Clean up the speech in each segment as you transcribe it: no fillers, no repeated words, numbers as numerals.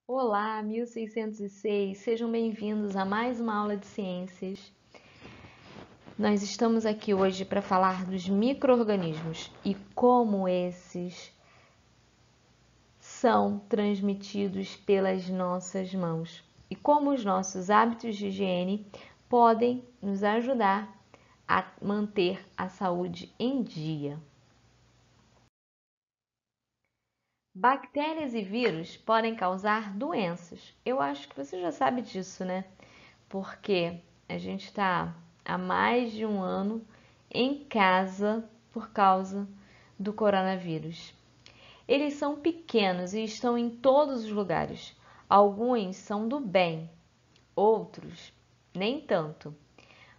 Olá, 1606, sejam bem-vindos a mais uma aula de ciências. Nós estamos aqui hoje para falar dos micro-organismos e como esses são transmitidos pelas nossas mãos e como os nossos hábitos de higiene podem nos ajudar a manter a saúde em dia. Bactérias e vírus podem causar doenças. Eu acho que você já sabe disso, né? Porque a gente está há mais de um ano em casa por causa do coronavírus. Eles são pequenos e estão em todos os lugares. Alguns são do bem, outros nem tanto.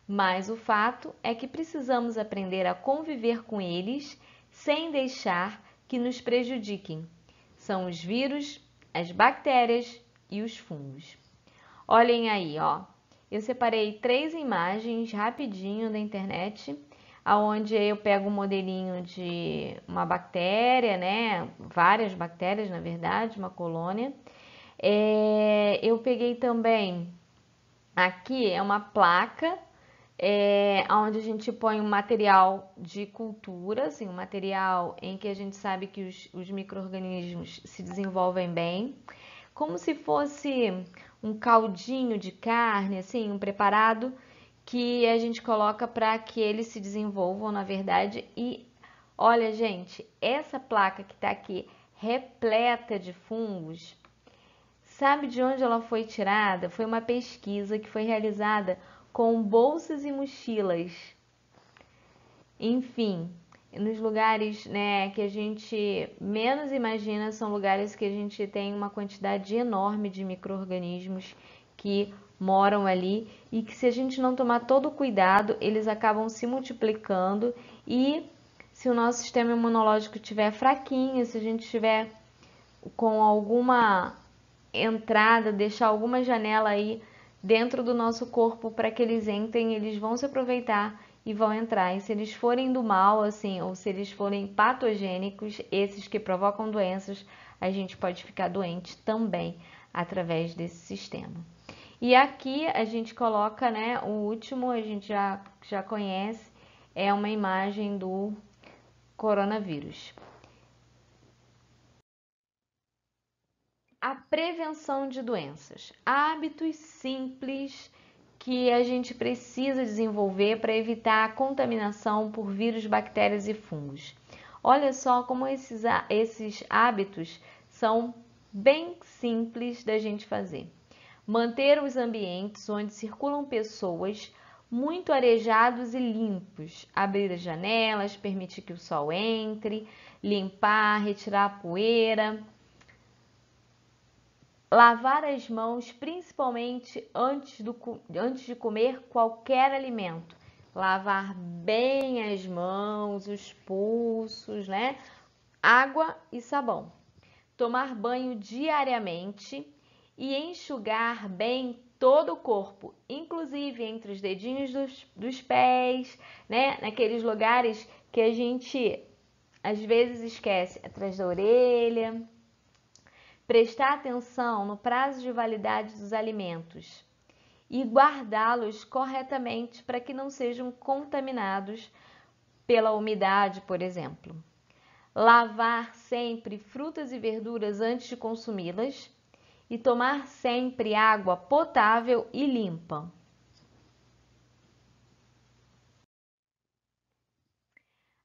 Mas o fato é que precisamos aprender a conviver com eles sem deixar que nos prejudiquem. São os vírus, as bactérias e os fungos. Olhem aí, ó. Eu separei 3 imagens rapidinho da internet, aonde eu pego um modelinho de uma bactéria, né? Várias bactérias, na verdade, uma colônia. Eu peguei também, aqui é uma placa, onde a gente põe um material de cultura, assim, um material em que a gente sabe que os micro-organismos se desenvolvem bem, como se fosse um caldinho de carne, assim, um preparado que a gente coloca para que eles se desenvolvam, na verdade. E olha, gente, essa placa que está aqui repleta de fungos, sabe de onde ela foi tirada? Foi uma pesquisa que foi realizada com bolsas e mochilas. Enfim, nos lugares, né, que a gente menos imagina, são lugares que a gente tem uma quantidade enorme de micro-organismos que moram ali e que, se a gente não tomar todo o cuidado, eles acabam se multiplicando. E se o nosso sistema imunológico estiver fraquinho, se a gente estiver com alguma entrada, deixar alguma janela aí dentro do nosso corpo para que eles entrem, eles vão se aproveitar e vão entrar. E se eles forem do mal, assim, ou se eles forem patogênicos, esses que provocam doenças, a gente pode ficar doente também através desse sistema. E aqui a gente coloca, né, o último, a gente já conhece, é uma imagem do coronavírus. A prevenção de doenças. Hábitos simples que a gente precisa desenvolver para evitar a contaminação por vírus, bactérias e fungos. Olha só como esses hábitos são bem simples da gente fazer. Manter os ambientes onde circulam pessoas muito arejados e limpos. Abrir as janelas, permitir que o sol entre, limpar, retirar a poeira. Lavar as mãos, principalmente antes de comer qualquer alimento. Lavar bem as mãos, os pulsos, né? Água e sabão. Tomar banho diariamente e enxugar bem todo o corpo, inclusive entre os dedinhos dos pés, né? Naqueles lugares que a gente às vezes esquece, atrás da orelha. Prestar atenção no prazo de validade dos alimentos e guardá-los corretamente para que não sejam contaminados pela umidade, por exemplo. Lavar sempre frutas e verduras antes de consumi-las e tomar sempre água potável e limpa.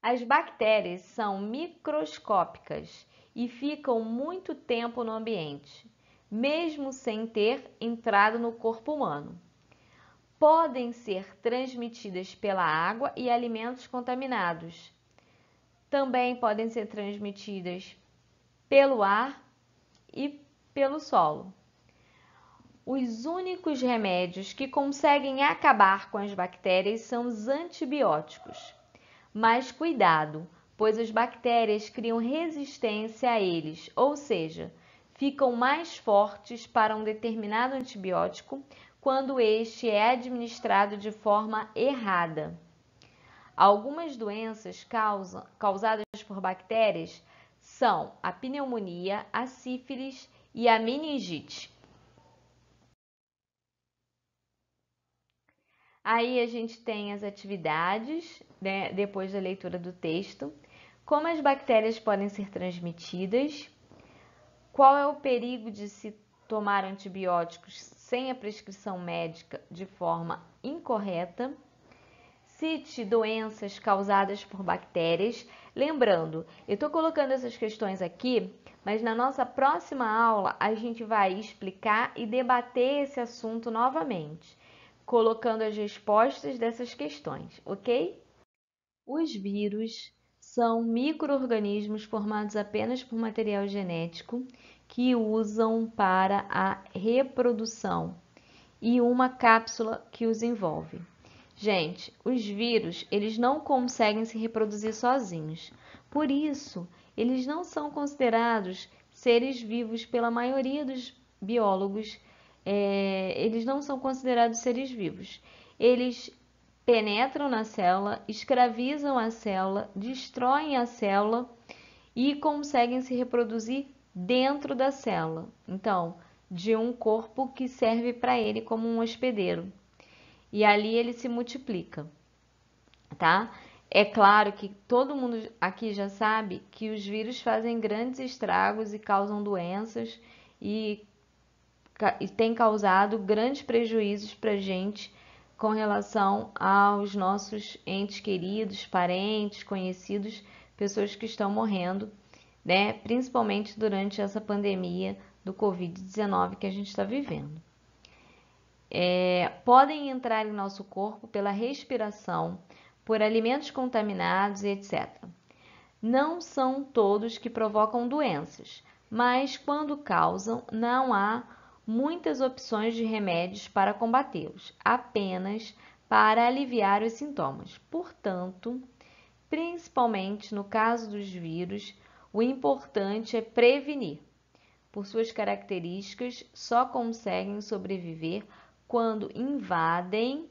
As bactérias são microscópicas e ficam muito tempo no ambiente, mesmo sem ter entrado no corpo humano. Podem ser transmitidas pela água e alimentos contaminados. Também podem ser transmitidas pelo ar e pelo solo. Os únicos remédios que conseguem acabar com as bactérias são os antibióticos. Mas cuidado, pois as bactérias criam resistência a eles, ou seja, ficam mais fortes para um determinado antibiótico quando este é administrado de forma errada. Algumas doenças causadas por bactérias são a pneumonia, a sífilis e a meningite. Aí a gente tem as atividades, né, depois da leitura do texto, como as bactérias podem ser transmitidas, qual é o perigo de se tomar antibióticos sem a prescrição médica de forma incorreta, cite doenças causadas por bactérias. Lembrando, eu estou colocando essas questões aqui, mas na nossa próxima aula a gente vai explicar e debater esse assunto novamente, colocando as respostas dessas questões, ok? Os vírus são micro-organismos formados apenas por material genético que usam para a reprodução e uma cápsula que os envolve. Gente, os vírus, eles não conseguem se reproduzir sozinhos. Por isso, eles não são considerados seres vivos pela maioria dos biólogos. Eles não são considerados seres vivos. Eles penetram na célula, escravizam a célula, destroem a célula e conseguem se reproduzir dentro da célula. Então, de um corpo que serve para ele como um hospedeiro. E ali ele se multiplica, tá? É claro que todo mundo aqui já sabe que os vírus fazem grandes estragos e causam doenças e tem causado grandes prejuízos para a gente com relação aos nossos entes queridos, parentes, conhecidos, pessoas que estão morrendo, né? Principalmente durante essa pandemia do Covid-19 que a gente está vivendo. Podem entrar em nosso corpo pela respiração, por alimentos contaminados e etc. Não são todos que provocam doenças, mas quando causam, não há muitas opções de remédios para combatê-los, apenas para aliviar os sintomas. Portanto, principalmente no caso dos vírus, o importante é prevenir. Por suas características, só conseguem sobreviver quando invadem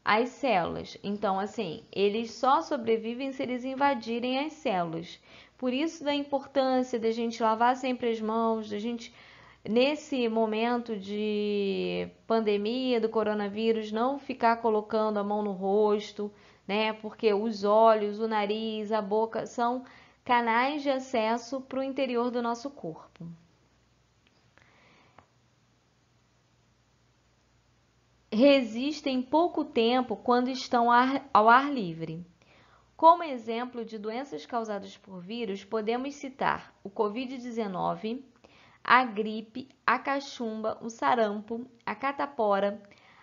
as células. Então, assim, eles só sobrevivem se eles invadirem as células. Por isso da importância da gente lavar sempre as mãos, da gente, nesse momento de pandemia do coronavírus, não ficar colocando a mão no rosto, né? Porque os olhos, o nariz, a boca são canais de acesso para o interior do nosso corpo. Resistem pouco tempo quando estão ao ar livre. Como exemplo de doenças causadas por vírus, podemos citar o Covid-19, a gripe, a cachumba, o sarampo, a catapora,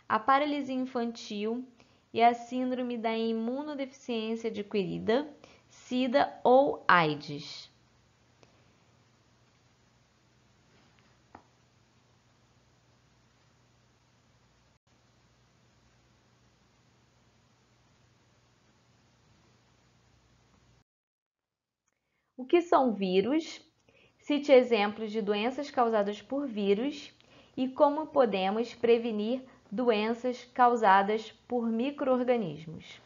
a paralisia infantil e a síndrome da imunodeficiência adquirida, SIDA ou AIDS. O que são vírus? Cite exemplos de doenças causadas por vírus e como podemos prevenir doenças causadas por micro-organismos.